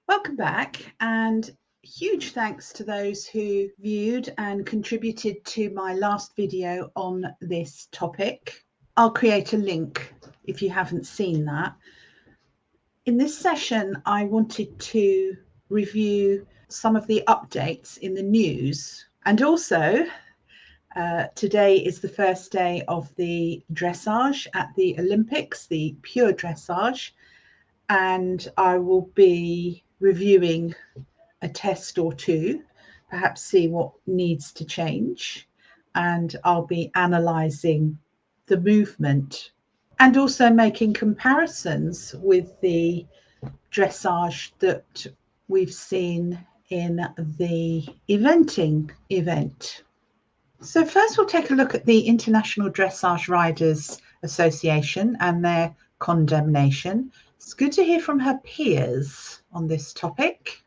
Welcome back, and huge thanks to those who viewed and contributed to my last video on this topic. I'll create a link if you haven't seen that. In this session, I wanted to review some of the updates in the news, and also today is the first day of the dressage at the Olympics, the pure dressage, and I will be reviewing a test or two, perhaps see what needs to change, and I'll be analysing the movement and also making comparisons with the dressage that we've seen in the eventing event. So first we'll take a look at the International Dressage Riders Association and their condemnation. It's good to hear from her peers on this topic.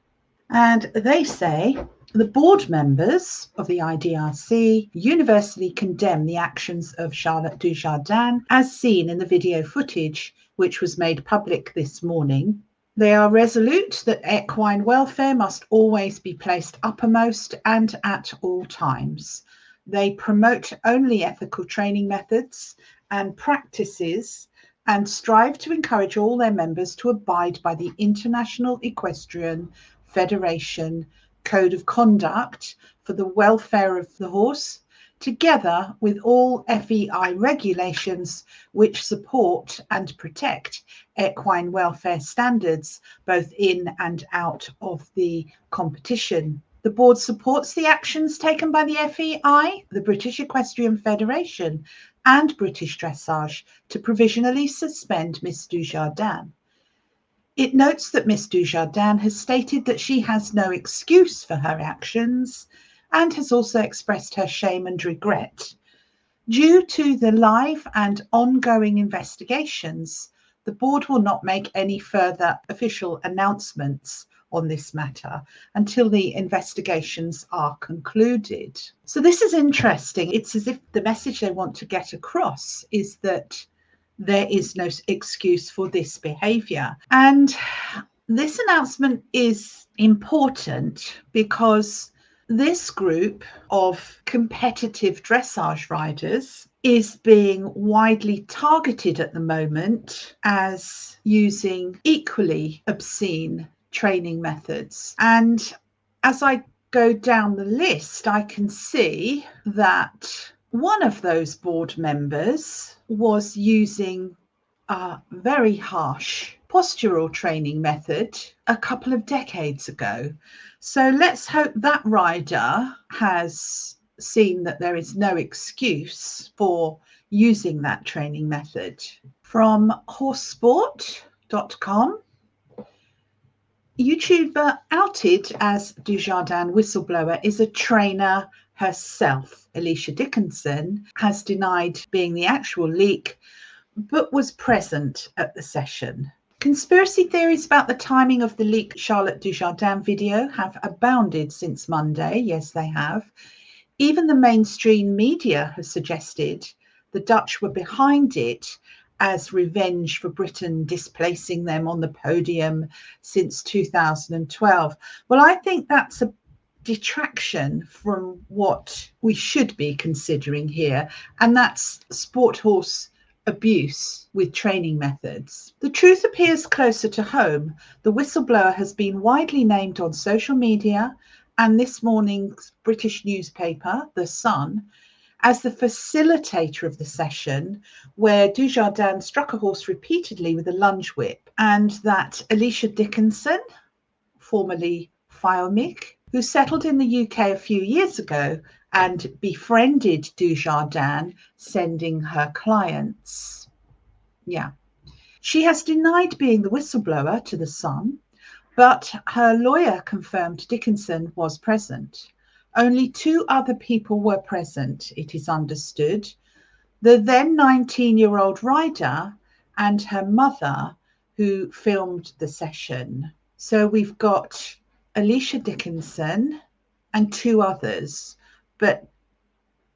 And they say the board members of the IDRC universally condemn the actions of Charlotte Dujardin as seen in the video footage which was made public this morning. They are resolute that equine welfare must always be placed uppermost and at all times. They promote only ethical training methods and practices and strive to encourage all their members to abide by the International Equestrian Federation Code of Conduct for the welfare of the horse, together with all FEI regulations which support and protect equine welfare standards both in and out of the competition. The board supports the actions taken by the FEI, the British Equestrian Federation, and British Dressage to provisionally suspend Miss Dujardin. It notes that Miss Dujardin has stated that she has no excuse for her actions and has also expressed her shame and regret. Due to the live and ongoing investigations, the board will not make any further official announcements on this matter until the investigations are concluded. So this is interesting. It's as if the message they want to get across is that there is no excuse for this behaviour. And this announcement is important because this group of competitive dressage riders is being widely targeted at the moment as using equally obscene training methods. And as I go down the list, I can see that one of those board members was using a very harsh postural training method a couple of decades ago. So let's hope that rider has seen that there is no excuse for using that training method. From horsesport.com, YouTuber outed as Dujardin whistleblower is a trainer herself. Alicia Dickinson has denied being the actual leak, but was present at the session. Conspiracy theories about the timing of the leaked Charlotte Dujardin video have abounded since Monday. Yes, they have. Even the mainstream media has suggested the Dutch were behind it as revenge for Britain displacing them on the podium since 2012. Well, I think that's a detraction from what we should be considering here, and that's sport horse abuse with training methods. The truth appears closer to home. The whistleblower has been widely named on social media and this morning's British newspaper, The Sun, as the facilitator of the session where Dujardin struck a horse repeatedly with a lunge whip, and that Alicia Dickinson, formerly Fiomik, who settled in the UK a few years ago and befriended Dujardin, sending her clients. Yeah. She has denied being the whistleblower to The Sun, but her lawyer confirmed Dickinson was present. Only two other people were present, it is understood. The then 19-year-old rider and her mother, who filmed the session. So we've got Alicia Dickinson and two others. But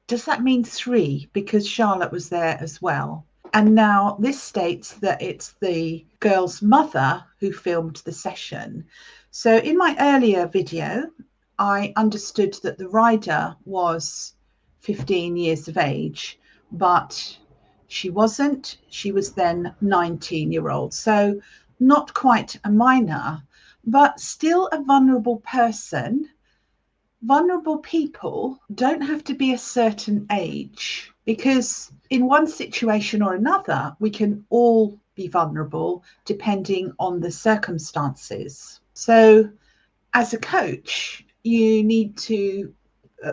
does that mean three? Because Charlotte was there as well. And now this states that it's the girl's mother who filmed the session. So in my earlier video, I understood that the rider was 15 years of age, but she wasn't. She was then 19-year-old. So not quite a minor, but still a vulnerable person. Vulnerable people don't have to be a certain age, because in one situation or another, we can all be vulnerable depending on the circumstances. So as a coach, you need to,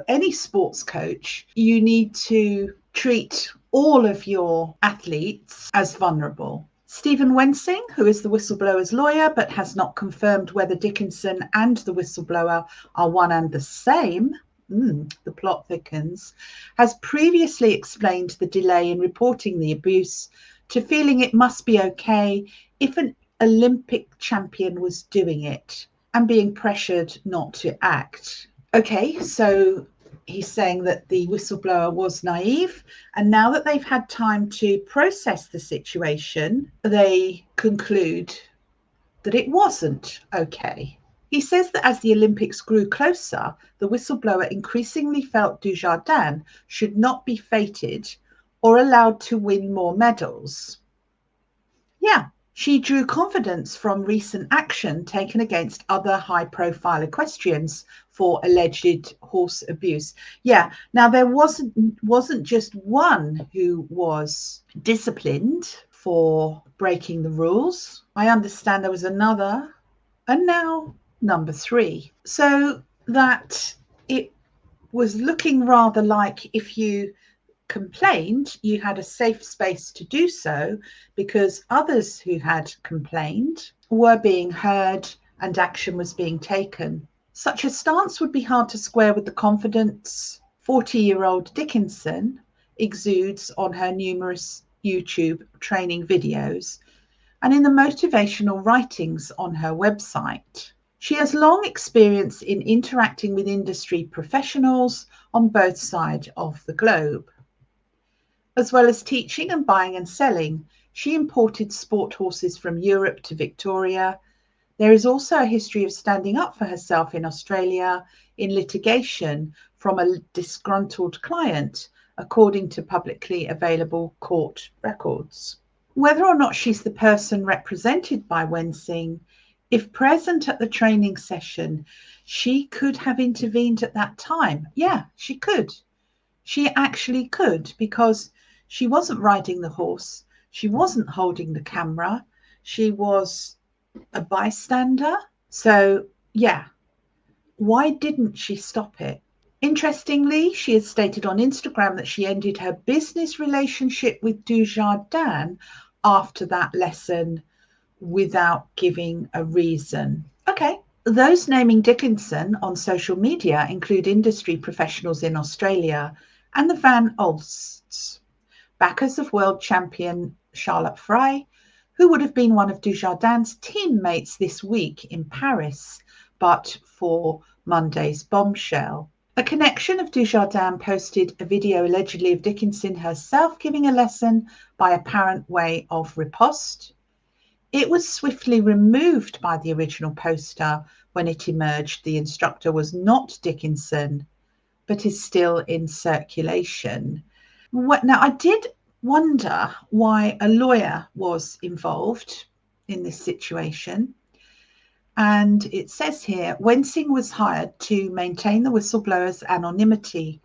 any sports coach, you need to treat all of your athletes as vulnerable. Stephen Wensing, who is the whistleblower's lawyer but has not confirmed whether Dickinson and the whistleblower are one and the same, the plot thickens, has previously explained the delay in reporting the abuse to feeling it must be okay if an Olympic champion was doing it and being pressured not to act. Okay, so he's saying that the whistleblower was naive, and now that they've had time to process the situation, they conclude that it wasn't okay. He says that as the Olympics grew closer, the whistleblower increasingly felt Dujardin should not be feted or allowed to win more medals. Yeah, she drew confidence from recent action taken against other high-profile equestrians for alleged horse abuse. Yeah, now there wasn't just one who was disciplined for breaking the rules. I understand there was another, and now number 3. So that it was looking rather like if you complained, you had a safe space to do so because others who had complained were being heard and action was being taken. Such a stance would be hard to square with the confidence 40-year-old Dickinson exudes on her numerous YouTube training videos and in the motivational writings on her website. She has long experience in interacting with industry professionals on both sides of the globe. As well as teaching and buying and selling, she imported sport horses from Europe to Victoria. There is also a history of standing up for herself in Australia in litigation from a disgruntled client, according to publicly available court records. Whether or not she's the person represented by Wensing, if present at the training session, she could have intervened at that time. Yeah, she could. She actually could, because she wasn't riding the horse. She wasn't holding the camera. She was a bystander. So, yeah, why didn't she stop it? Interestingly, she has stated on Instagram that she ended her business relationship with Dujardin after that lesson without giving a reason. Okay. Those naming Dickinson on social media include industry professionals in Australia and the Van Olsts, backers of world champion Charlotte Fry, who would have been one of Dujardin's teammates this week in Paris, but for Monday's bombshell. A connection of Dujardin posted a video allegedly of Dickinson herself giving a lesson by apparent way of riposte. It was swiftly removed by the original poster when it emerged the instructor was not Dickinson, but is still in circulation. Now, I did wonder why a lawyer was involved in this situation. And it says here, Wensing was hired to maintain the whistleblower's anonymity.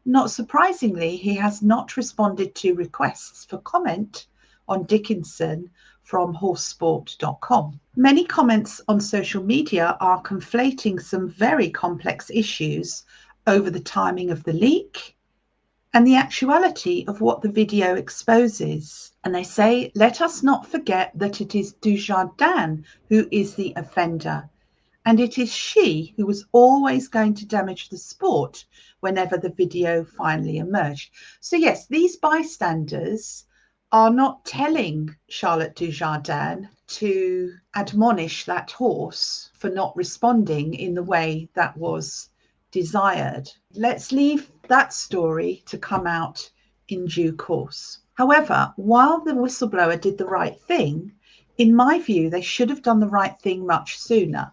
Not surprisingly, he has not responded to requests for comment on Dickinson from horsesport.com. Many comments on social media are conflating some very complex issues over the timing of the leak and the actuality of what the video exposes. And they say, let us not forget that it is Dujardin who is the offender, and it is she who was always going to damage the sport whenever the video finally emerged. So yes, these bystanders are not telling Charlotte Dujardin to admonish that horse for not responding in the way that was desired. Let's leave that story to come out in due course. However, while the whistleblower did the right thing, in my view, they should have done the right thing much sooner.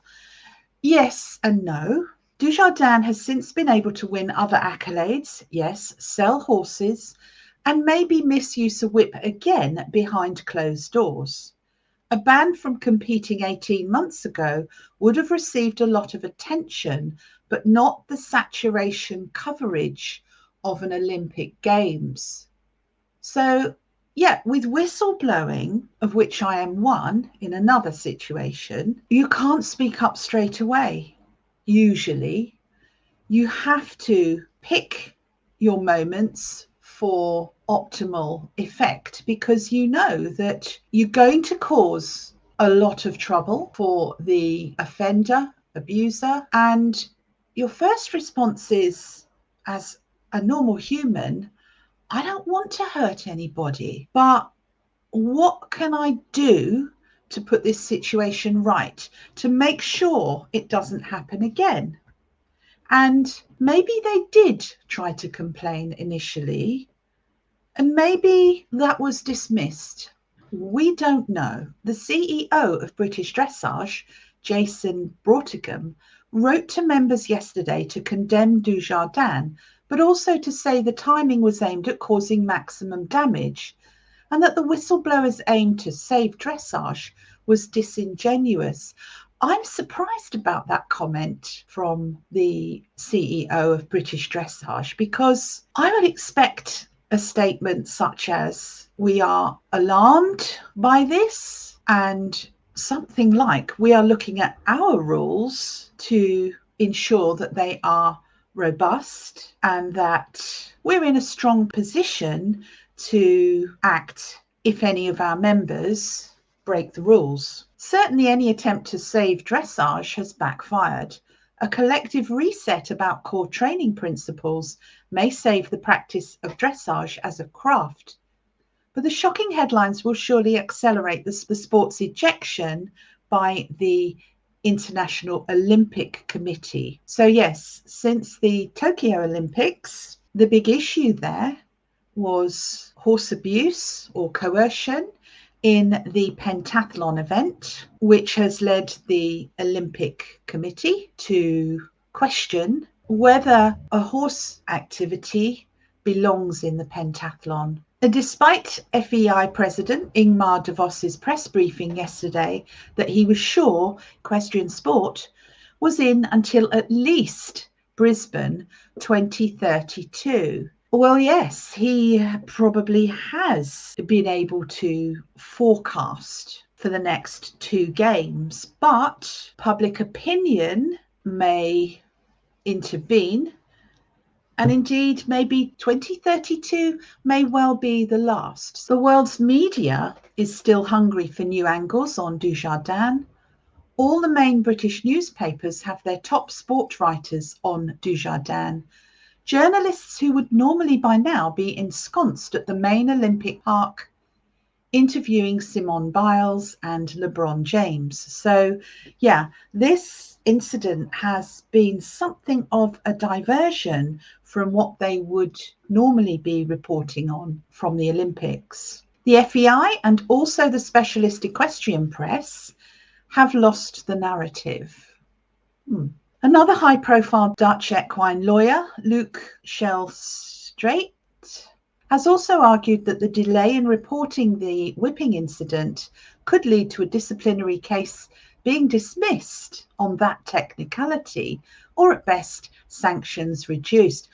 Yes and no. Dujardin has since been able to win other accolades, yes, sell horses, and maybe misuse a whip again behind closed doors. A ban from competing 18 months ago would have received a lot of attention, but not the saturation coverage of an Olympic Games. So, yeah, with whistleblowing, of which I am one in another situation, you can't speak up straight away. Usually, you have to pick your moments for optimal effect because you know that you're going to cause a lot of trouble for the offender, abuser, and your first response is, as a normal human, I don't want to hurt anybody, but what can I do to put this situation right, to make sure it doesn't happen again? And maybe they did try to complain initially, and maybe that was dismissed. We don't know. The CEO of British Dressage, Jason Brotigham, wrote to members yesterday to condemn Dujardin, but also to say the timing was aimed at causing maximum damage and that the whistleblower's aim to save dressage was disingenuous. I'm surprised about that comment from the CEO of British Dressage because I would expect a statement such as, we are alarmed by this, and something like, we are looking at our rules to ensure that they are robust and that we're in a strong position to act if any of our members break the rules. Certainly any attempt to save dressage has backfired. A collective reset about core training principles may save the practice of dressage as a craft. But the shocking headlines will surely accelerate the sport's ejection by the International Olympic Committee. So yes, since the Tokyo Olympics, the big issue there was horse abuse or coercion in the pentathlon event, which has led the Olympic Committee to question whether a horse activity belongs in the pentathlon. And despite FEI President Ingmar de Vos's press briefing yesterday that he was sure equestrian sport was in until at least Brisbane 2032. Well, yes, he probably has been able to forecast for the next two games, but public opinion may intervene. And indeed, maybe 2032 may well be the last. The world's media is still hungry for new angles on Dujardin. All the main British newspapers have their top sport writers on Dujardin. Journalists who would normally by now be ensconced at the main Olympic Park interviewing Simone Biles and LeBron James. So, yeah, this incident has been something of a diversion from what they would normally be reporting on from the Olympics. The FEI and also the specialist equestrian press have lost the narrative. Another high-profile Dutch equine lawyer, Luc Schellstrait, has also argued that the delay in reporting the whipping incident could lead to a disciplinary case being dismissed on that technicality, or at best, sanctions reduced.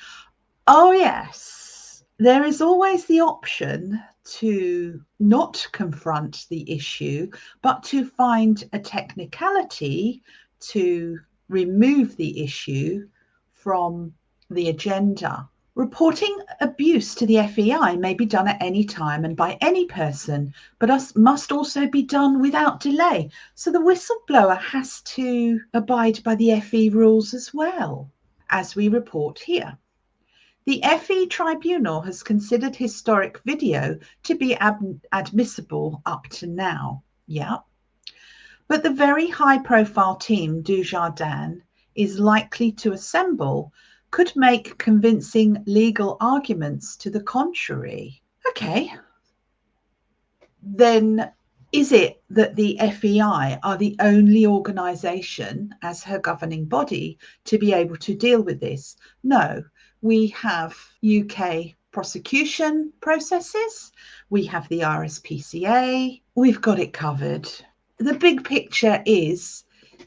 Oh yes, there is always the option to not confront the issue, but to find a technicality to remove the issue from the agenda. Reporting abuse to the FEI may be done at any time and by any person, but must also be done without delay. So the whistleblower has to abide by the FE rules as well, as we report here. The FE Tribunal has considered historic video to be admissible up to now. Yeah. But the very high-profile team Dujardin is likely to assemble could make convincing legal arguments to the contrary. Okay, then is it that the FEI are the only organisation as her governing body to be able to deal with this? No, we have UK prosecution processes, we have the RSPCA, we've got it covered. The big picture is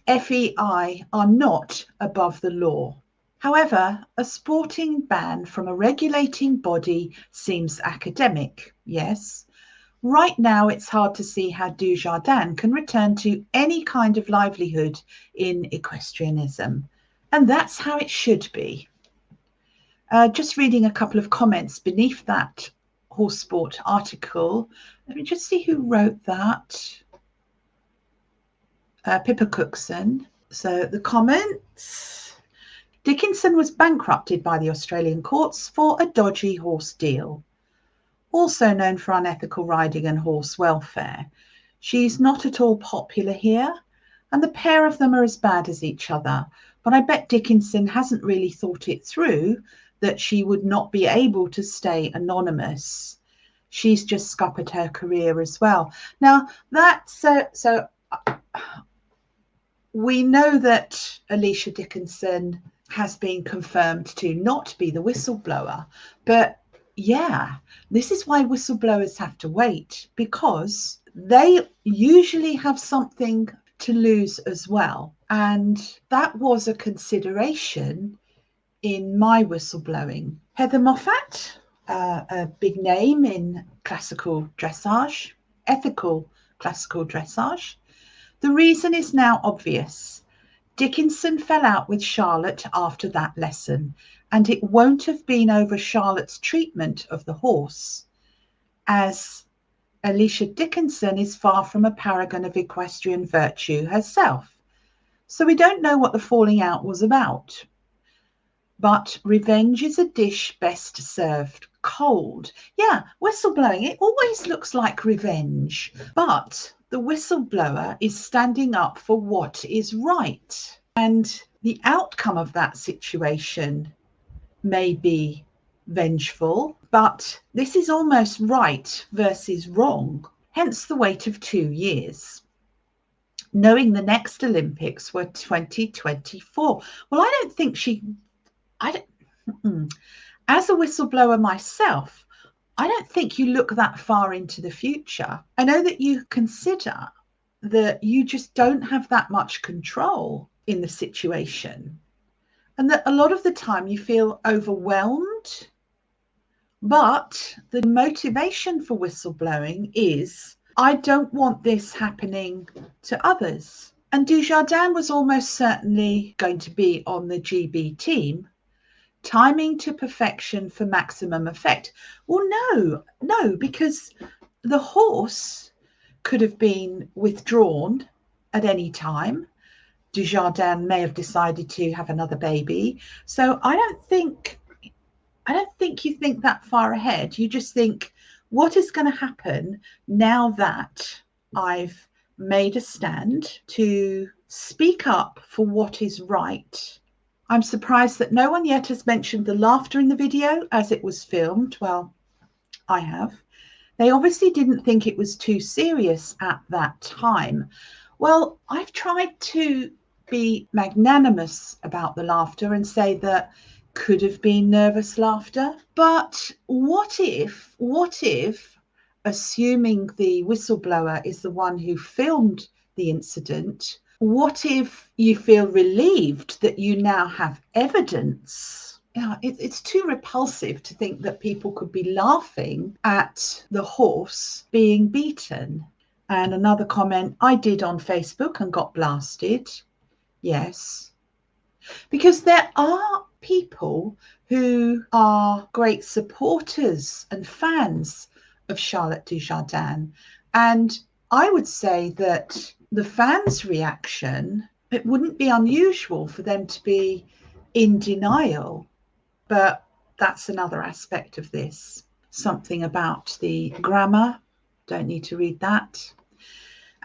FEI are not above the law. However, a sporting ban from a regulating body seems academic, yes. Right now, it's hard to see how Dujardin can return to any kind of livelihood in equestrianism. And that's how it should be. Just reading a couple of comments beneath that horse sport article. Let me just see who wrote that. Pippa Cookson. So the comments. Dickinson was bankrupted by the Australian courts for a dodgy horse deal. Also known for unethical riding and horse welfare. She's not at all popular here, and the pair of them are as bad as each other. But I bet Dickinson hasn't really thought it through that she would not be able to stay anonymous. She's just scuppered her career as well. Now, that's so we know that Alicia Dickinson has been confirmed to not be the whistleblower, but yeah, this is why whistleblowers have to wait, because they usually have something to lose as well. And that was a consideration in my whistleblowing. Heather Moffat, a big name in classical dressage, ethical classical dressage. The reason is now obvious. Dickinson fell out with Charlotte after that lesson, and it won't have been over Charlotte's treatment of the horse, as Alicia Dickinson is far from a paragon of equestrian virtue herself. So we don't know what the falling out was about. But revenge is a dish best served cold. Yeah, whistleblowing, it always looks like revenge, but the whistleblower is standing up for what is right. And the outcome of that situation may be vengeful, but this is almost right versus wrong. Hence the wait of 2 years. Knowing the next Olympics were 2024. Well, I don't think as a whistleblower myself, I don't think you look that far into the future. I know that you consider that you just don't have that much control in the situation, and that a lot of the time you feel overwhelmed. But the motivation for whistleblowing is, I don't want this happening to others. And Dujardin was almost certainly going to be on the GB team. Timing to perfection for maximum effect. Well, no, because the horse could have been withdrawn at any time. Dujardin may have decided to have another baby. So I don't think you think that far ahead. You just think, what is going to happen now that I've made a stand to speak up for what is right? I'm surprised that no one yet has mentioned the laughter in the video as it was filmed. Well, I have. They obviously didn't think it was too serious at that time. Well, I've tried to be magnanimous about the laughter and say that could have been nervous laughter. But what if, assuming the whistleblower is the one who filmed the incident, what if you feel relieved that you now have evidence? It's too repulsive to think that people could be laughing at the horse being beaten. And another comment, I did on Facebook and got blasted. Yes. Because there are people who are great supporters and fans of Charlotte Dujardin. And I would say that the fans' reaction, it wouldn't be unusual for them to be in denial. But that's another aspect of this. Something about the grammar. Don't need to read that.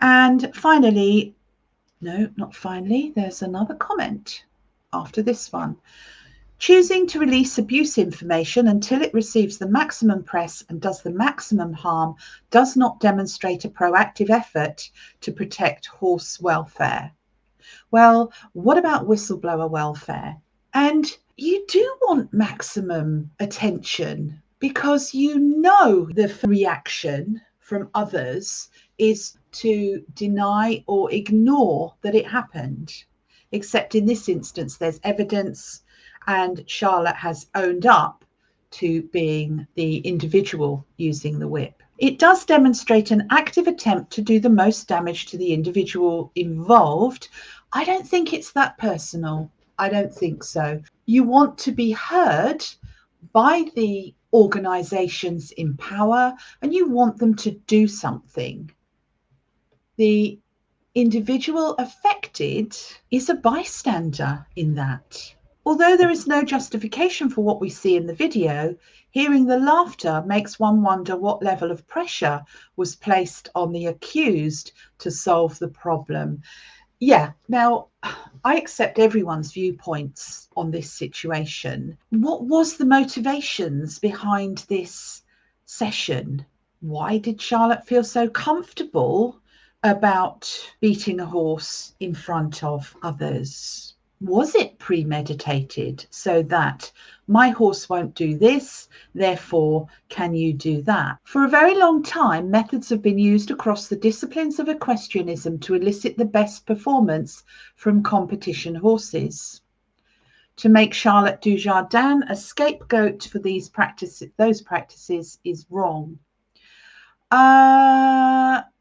And finally, no, not finally, there's another comment after this one. Choosing to release abuse information until it receives the maximum press and does the maximum harm does not demonstrate a proactive effort to protect horse welfare. Well, what about whistleblower welfare? And you do want maximum attention because you know the reaction from others is to deny or ignore that it happened. Except in this instance, there's evidence, and Charlotte has owned up to being the individual using the whip. It does demonstrate an active attempt to do the most damage to the individual involved. I don't think it's that personal. I don't think so. You want to be heard by the organizations in power, and you want them to do something. The individual affected is a bystander in that. Although there is no justification for what we see in the video, hearing the laughter makes one wonder what level of pressure was placed on the accused to solve the problem. Yeah, now I accept everyone's viewpoints on this situation. What was the motivations behind this session? Why did Charlotte feel so comfortable about beating a horse in front of others? Was it premeditated so that my horse won't do this, therefore can you do that? For a very long time, methods have been used across the disciplines of equestrianism to elicit the best performance from competition horses. To make Charlotte Dujardin a scapegoat for those practices is wrong.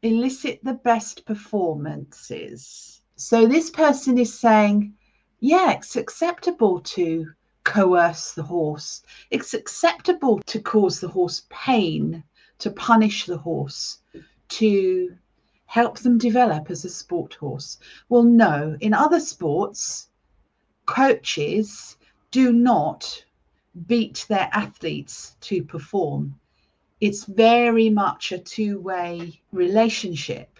Elicit the best performances. So this person is saying, yeah, it's acceptable to coerce the horse. It's acceptable to cause the horse pain, to punish the horse, to help them develop as a sport horse. Well, no, in other sports, coaches do not beat their athletes to perform. It's very much a two-way relationship,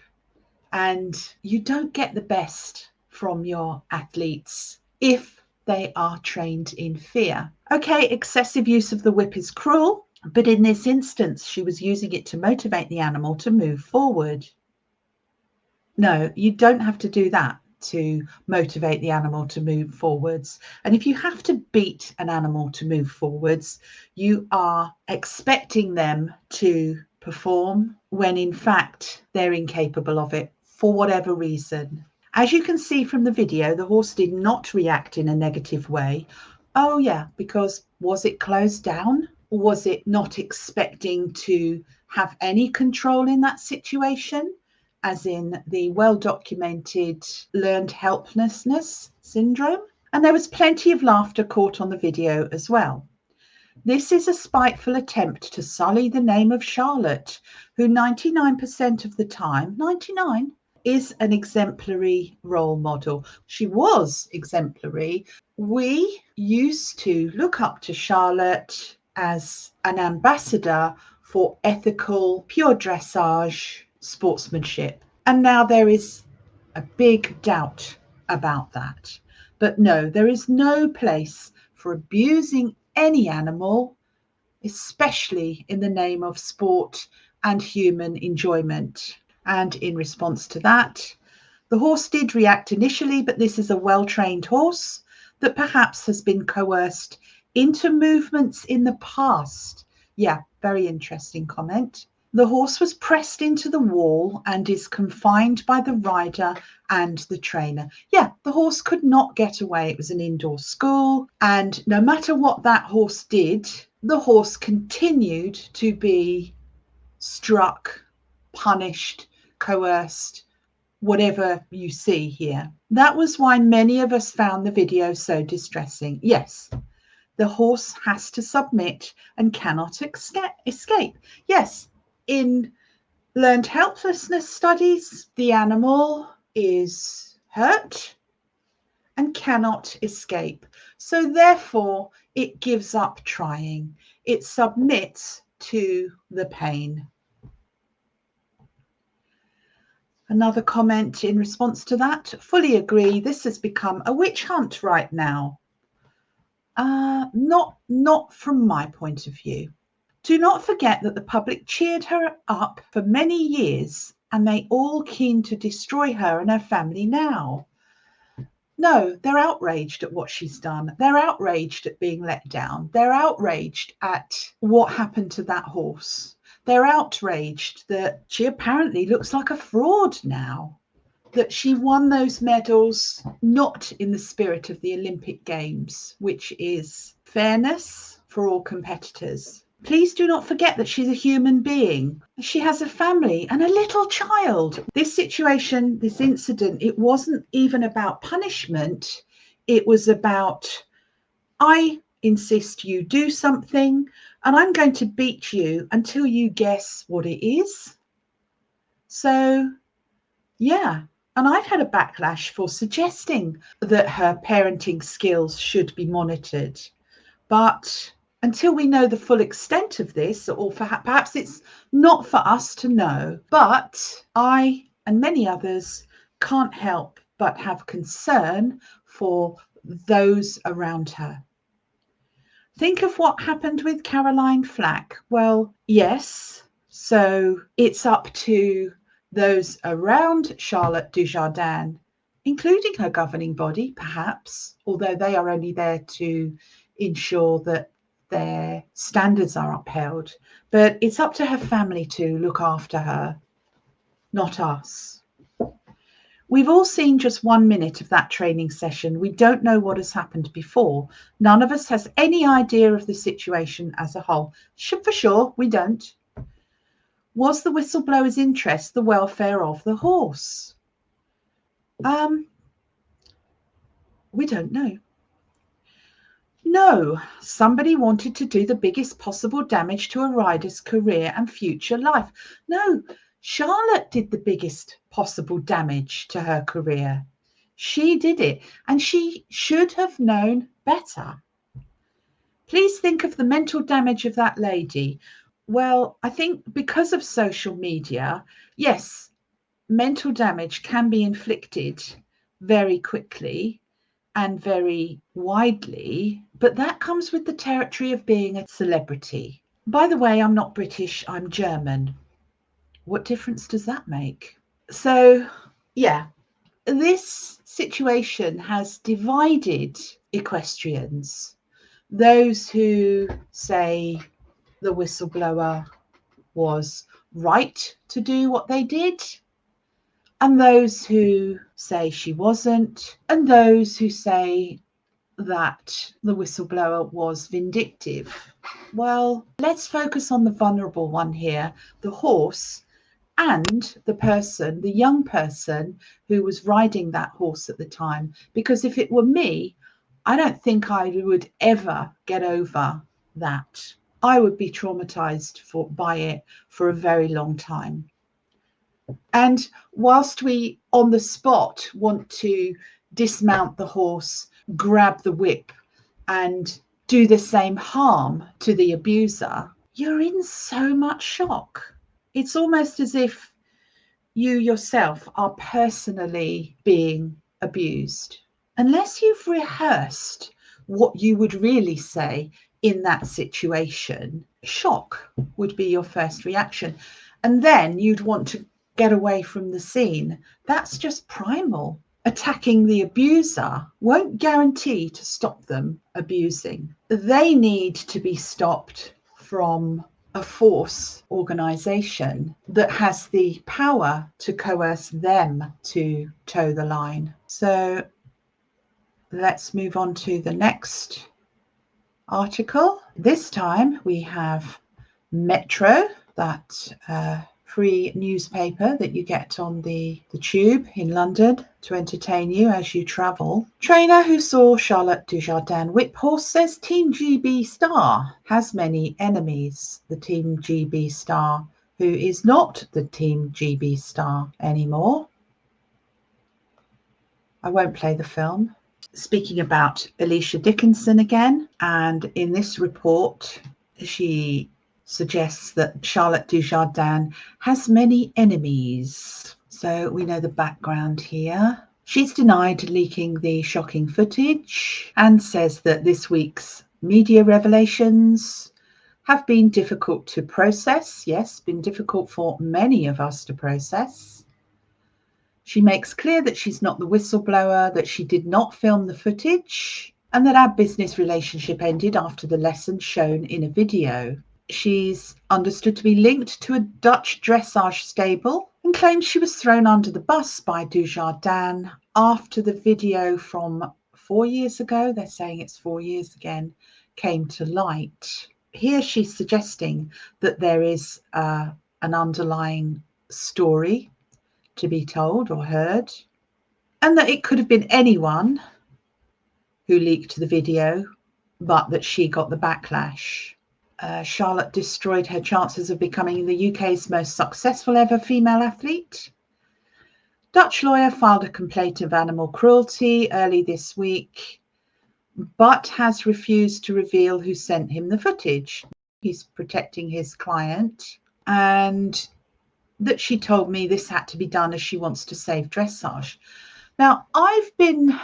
and you don't get the best from your athletes if they are trained in fear. Okay, excessive use of the whip is cruel, but in this instance, she was using it to motivate the animal to move forward. No, you don't have to do that to motivate the animal to move forwards. And if you have to beat an animal to move forwards, you are expecting them to perform when in fact they're incapable of it for whatever reason. As you can see from the video, the horse did not react in a negative way. Oh yeah, because was it closed down? Or was it not expecting to have any control in that situation? As in the well-documented learned helplessness syndrome. And there was plenty of laughter caught on the video as well. This is a spiteful attempt to sully the name of Charlotte, who 99% of the time, 99, is an exemplary role model. She was exemplary. We used to look up to Charlotte as an ambassador for ethical, pure dressage sportsmanship. And now there is a big doubt about that. But no, there is no place for abusing any animal, especially in the name of sport and human enjoyment. And in response to that, the horse did react initially, but this is a well-trained horse that perhaps has been coerced into movements in the past. Yeah, very interesting comment. The horse was pressed into the wall and is confined by the rider and the trainer. Yeah, the horse could not get away. It was an indoor school, and no matter what that horse did, the horse continued to be struck, punished, coerced, whatever you see here. That was why many of us found the video so distressing. Yes, the horse has to submit and cannot escape. Yes, in learned helplessness studies, the animal is hurt and cannot escape. So therefore, it gives up trying. It submits to the pain. Another comment in response to that, fully agree, this has become a witch hunt right now. Not from my point of view. Do not forget that the public cheered her up for many years, and they all keen to destroy her and her family now. No, they're outraged at what she's done. They're outraged at being let down. They're outraged at what happened to that horse. They're outraged that she apparently looks like a fraud now, that she won those medals not in the spirit of the Olympic Games, which is fairness for all competitors. Please do not forget that she's a human being. She has a family and a little child. This situation, this incident, it wasn't even about punishment. It was about, I insist you do something and I'm going to beat you until you guess what it is. So, yeah. And I've had a backlash for suggesting that her parenting skills should be monitored. But until we know the full extent of this, or perhaps it's not for us to know, but I and many others can't help but have concern for those around her. Think of what happened with Caroline Flack. Well, yes, so it's up to those around Charlotte Dujardin, including her governing body, perhaps, although they are only there to ensure that their standards are upheld. But it's up to her family to look after her, not us. We've all seen just 1 minute of that training session. We don't know what has happened before. None of us has any idea of the situation as a whole. For sure, we don't. Was the whistleblower's interest the welfare of the horse? We don't know. No, somebody wanted to do the biggest possible damage to a rider's career and future life. No, Charlotte did the biggest possible damage to her career. She did it, and she should have known better. Please think of the mental damage of that lady. Well, I think because of social media, yes, mental damage can be inflicted very quickly and very widely, but that comes with the territory of being a celebrity. By the way, I'm not British, I'm German. What difference does that make? So, yeah, this situation has divided equestrians. Those who say the whistleblower was right to do what they did, and those who say she wasn't, and those who say that the whistleblower was vindictive. Well, let's focus on the vulnerable one here, the horse, and the person, the young person who was riding that horse at the time. Because if it were me, I don't think I would ever get over that. I would be traumatized by it for a very long time. And whilst we on the spot want to dismount the horse, grab the whip and do the same harm to the abuser, you're in so much shock. It's almost as if you yourself are personally being abused. Unless you've rehearsed what you would really say in that situation, shock would be your first reaction. And then you'd want to get away from the scene. That's just primal. Attacking the abuser won't guarantee to stop them abusing. They need to be stopped from a force organization that has the power to coerce them to toe the line. So let's move on to the next article. This time we have Metro, that free newspaper that you get on the tube in London to entertain you as you travel. Trainer who saw Charlotte Dujardin whip horse says Team GB star has many enemies. The Team GB star, who is not the Team GB star anymore. I won't play the film. Speaking about Alicia Dickinson again, and in this report she suggests that Charlotte Dujardin has many enemies. So we know the background here. She's denied leaking the shocking footage and says that this week's media revelations have been difficult to process. Yes, been difficult for many of us to process. She makes clear that she's not the whistleblower, that she did not film the footage, and that our business relationship ended after the lesson shown in a video. She's understood to be linked to a Dutch dressage stable and claims she was thrown under the bus by Dujardin after the video from 4 years ago, they're saying it's 4 years again, came to light. Here she's suggesting that there is an underlying story to be told or heard, and that it could have been anyone who leaked the video, but that she got the backlash. Charlotte destroyed her chances of becoming the UK's most successful ever female athlete. Dutch lawyer filed a complaint of animal cruelty early this week, but has refused to reveal who sent him the footage. He's protecting his client, and that she told me this had to be done as she wants to save dressage. Now, I've been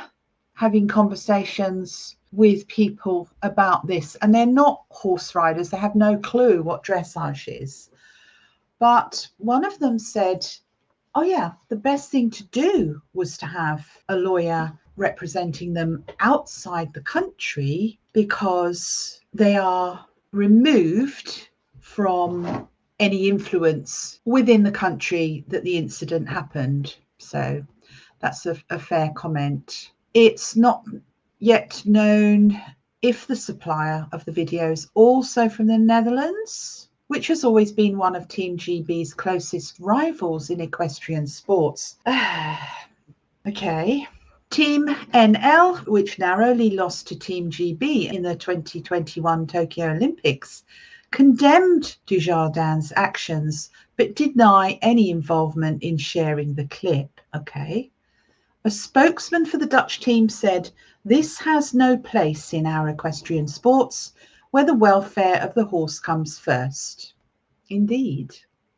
having conversations with people about this, and they're not horse riders. They have no clue what dressage is. But one of them said, oh yeah, the best thing to do was to have a lawyer representing them outside the country, because they are removed from any influence within the country that the incident happened. So that's a fair comment. It's not yet known if the supplier of the video is also from the Netherlands, which has always been one of Team GB's closest rivals in equestrian sports. Okay. Team NL, which narrowly lost to Team GB in the 2021 Tokyo Olympics, condemned Dujardin's actions, but deny any involvement in sharing the clip. Okay. A spokesman for the Dutch team said, "This has no place in our equestrian sports, where the welfare of the horse comes first." Indeed.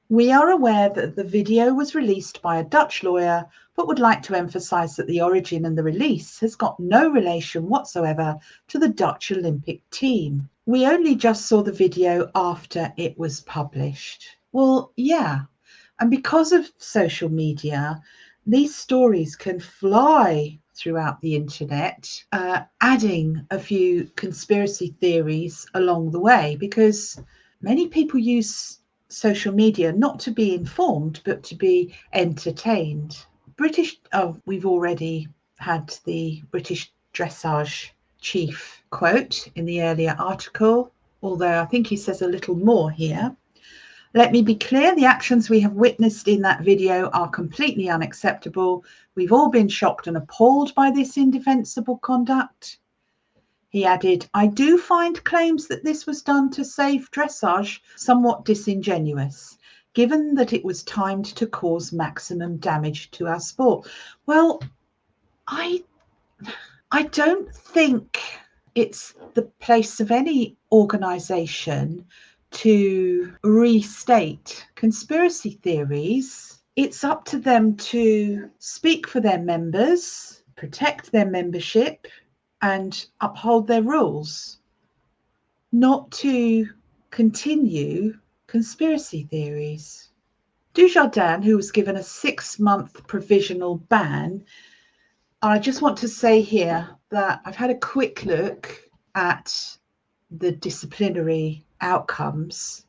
We are aware that the video was released by a Dutch lawyer, but would like to emphasize that the origin and the release has got no relation whatsoever to the Dutch Olympic team. We only just saw the video after it was published. Well, yeah. And because of social media, these stories can fly throughout the internet, adding a few conspiracy theories along the way, because many people use social media not to be informed, but to be entertained. We've already had the British dressage chief quote in the earlier article, although I think he says a little more here. Let me be clear, the actions we have witnessed in that video are completely unacceptable. We've all been shocked and appalled by this indefensible conduct. He added, I do find claims that this was done to save dressage somewhat disingenuous, given that it was timed to cause maximum damage to our sport. Well, I don't think it's the place of any organisation to restate conspiracy theories. It's up to them to speak for their members, protect their membership, and uphold their rules, not to continue conspiracy theories. Dujardin, who was given a 6-month provisional ban, I just want to say here that I've had a quick look at the disciplinary outcomes,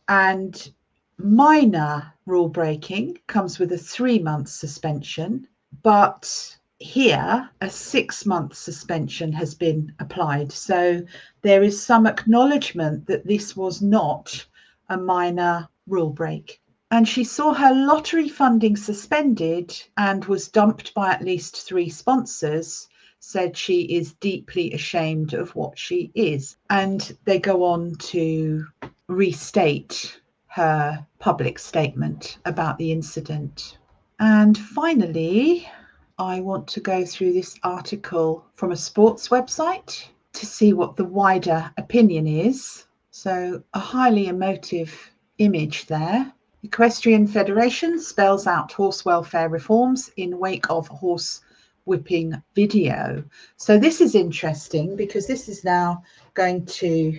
and minor rule breaking comes with a 3-month suspension, but here a 6-month suspension has been applied. So there is some acknowledgement that this was not a minor rule break. And she saw her lottery funding suspended and was dumped by at least 3 sponsors, said she is deeply ashamed of what she is. And they go on to restate her public statement about the incident. And finally, I want to go through this article from a sports website to see what the wider opinion is. So a highly emotive image there. Equestrian Federation spells out horse welfare reforms in wake of horse whipping video. So this is interesting because this is now going to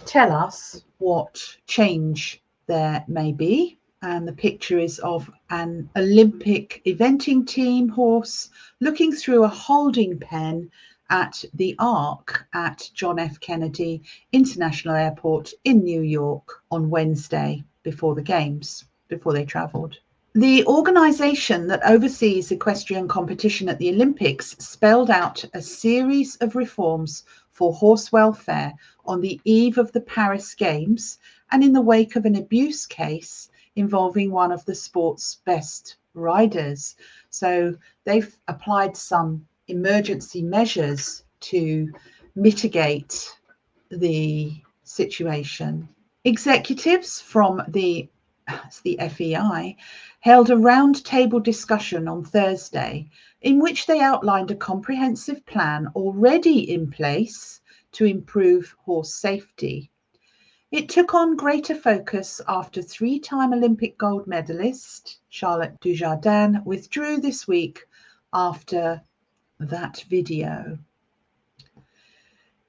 tell us what change there may be. And the picture is of an Olympic eventing team horse looking through a holding pen at the Arc at John F. Kennedy International Airport in New York on Wednesday before the Games, before they travelled. The organisation that oversees equestrian competition at the Olympics spelled out a series of reforms for horse welfare on the eve of the Paris Games and in the wake of an abuse case involving one of the sport's best riders. So they've applied some emergency measures to mitigate the situation. Executives from the FEI held a roundtable discussion on Thursday in which they outlined a comprehensive plan already in place to improve horse safety. It took on greater focus after three-time Olympic gold medalist Charlotte Dujardin withdrew this week after that video.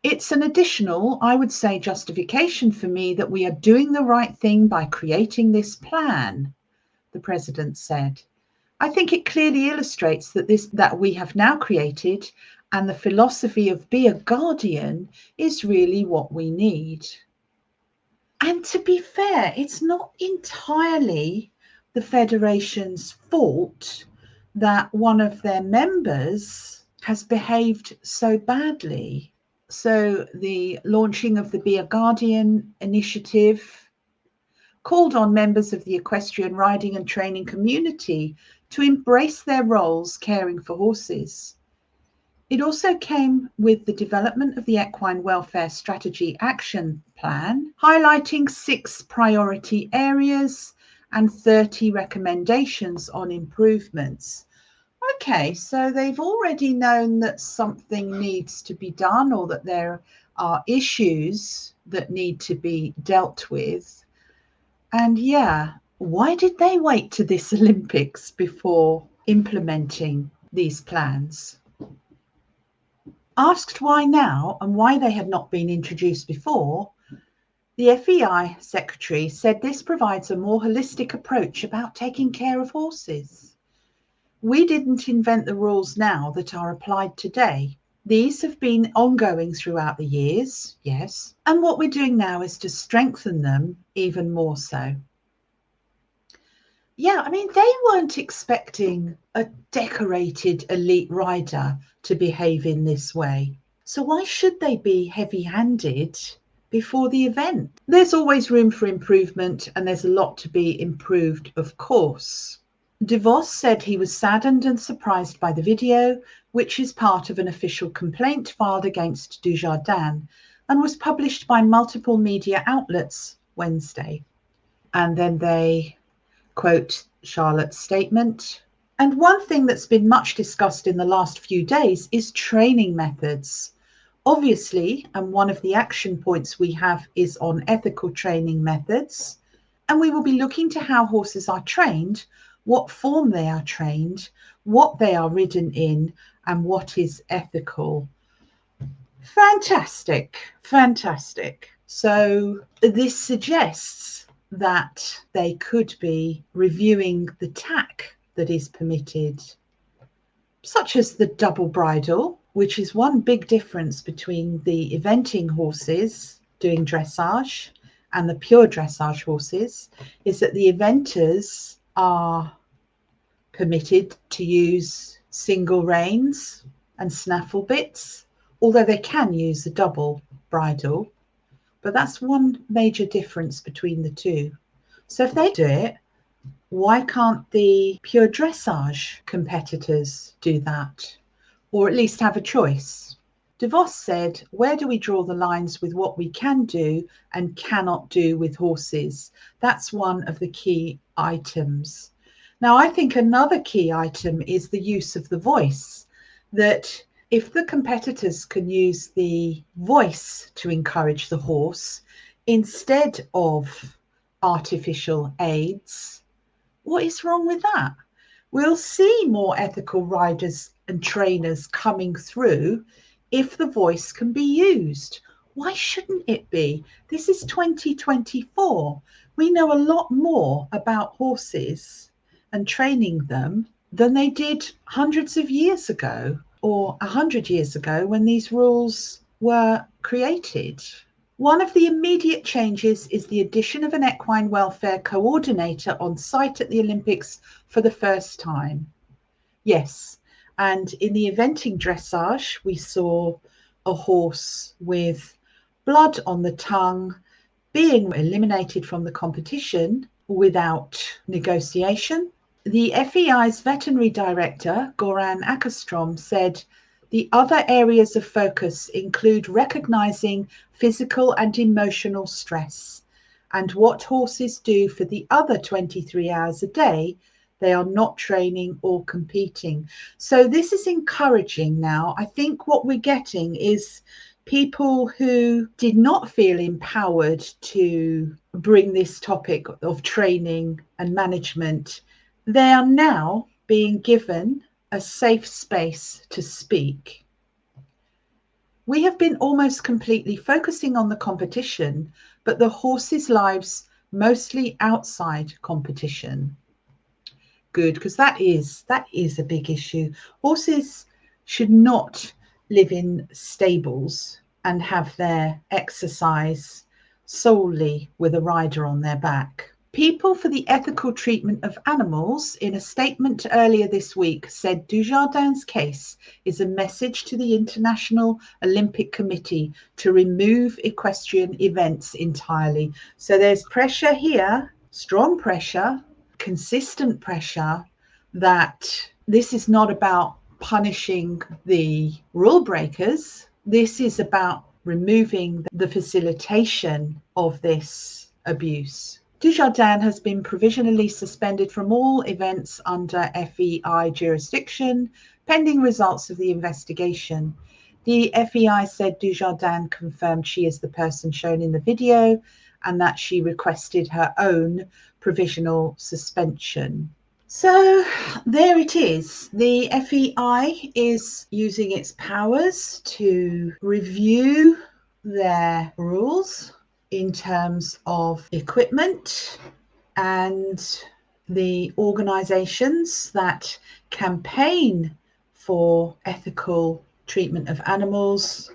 It's an additional, I would say, justification for me that we are doing the right thing by creating this plan, the president said. I think it clearly illustrates that we have now created, and the philosophy of be a guardian is really what we need. And to be fair, it's not entirely the Federation's fault that one of their members has behaved so badly. So the launching of the Be a Guardian initiative called on members of the equestrian riding and training community to embrace their roles caring for horses. It also came with the development of the Equine Welfare Strategy Action Plan, highlighting 6 priority areas and 30 recommendations on improvements. Okay, so they've already known that something needs to be done or that there are issues that need to be dealt with. And yeah, why did they wait to this Olympics before implementing these plans? Asked why now and why they had not been introduced before, the FEI secretary said this provides a more holistic approach about taking care of horses. We didn't invent the rules now that are applied today. These have been ongoing throughout the years, yes, and what we're doing now is to strengthen them even more so. Yeah, I mean, they weren't expecting a decorated elite rider to behave in this way. So why should they be heavy-handed before the event? There's always room for improvement, and there's a lot to be improved, of course. DeVos said he was saddened and surprised by the video, which is part of an official complaint filed against Dujardin and was published by multiple media outlets Wednesday. And then they quote Charlotte's statement. And one thing that's been much discussed in the last few days is training methods. Obviously, and one of the action points we have is on ethical training methods. And we will be looking to how horses are trained, what form they are trained, what they are ridden in, and what is ethical. Fantastic, fantastic. So this suggests that they could be reviewing the tack that is permitted, such as the double bridle, which is one big difference between the eventing horses doing dressage and the pure dressage horses, is that the eventers are permitted to use single reins and snaffle bits, although they can use a double bridle. But that's one major difference between the two. So if they do it, why can't the pure dressage competitors do that? Or at least have a choice? DeVos said, where do we draw the lines with what we can do and cannot do with horses? That's one of the key items. Now, I think another key item is the use of the voice, that if the competitors can use the voice to encourage the horse instead of artificial aids, what is wrong with that? We'll see more ethical riders and trainers coming through if the voice can be used. Why shouldn't it be? This is 2024. We know a lot more about horses and training them than they did hundreds of years ago or 100 years ago when these rules were created. One of the immediate changes is the addition of an equine welfare coordinator on site at the Olympics for the first time. Yes, and in the eventing dressage, we saw a horse with blood on the tongue being eliminated from the competition without negotiation. The FEI's veterinary director, Goran Akastrom, said the other areas of focus include recognizing physical and emotional stress and what horses do for the other 23 hours a day they are not training or competing. So this is encouraging now. I think what we're getting is people who did not feel empowered to bring this topic of training and management, they are now being given a safe space to speak. We have been almost completely focusing on the competition, but the horses' lives mostly outside competition. Good, because that is a big issue. Horses should not live in stables and have their exercise solely with a rider on their back. People for the Ethical Treatment of Animals, in a statement earlier this week, said Dujardin's case is a message to the International Olympic Committee to remove equestrian events entirely. So there's pressure here, strong pressure, consistent pressure, that this is not about punishing the rule breakers. This is about removing the facilitation of this abuse. Dujardin has been provisionally suspended from all events under FEI jurisdiction, pending results of the investigation. The FEI said Dujardin confirmed she is the person shown in the video and that she requested her own provisional suspension. So there it is. The FEI is using its powers to review their rules in terms of equipment, and the organisations that campaign for ethical treatment of animals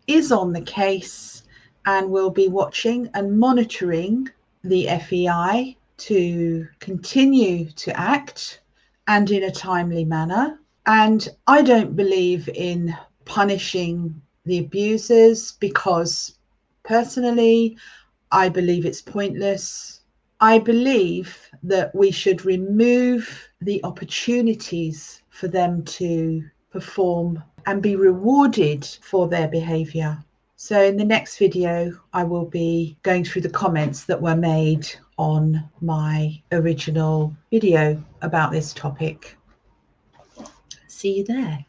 is on the case and will be watching and monitoring the FEI to continue to act and in a timely manner. And I don't believe in punishing the abusers because personally, I believe it's pointless. I believe that we should remove the opportunities for them to perform and be rewarded for their behaviour. So in the next video, I will be going through the comments that were made on my original video about this topic. See you there.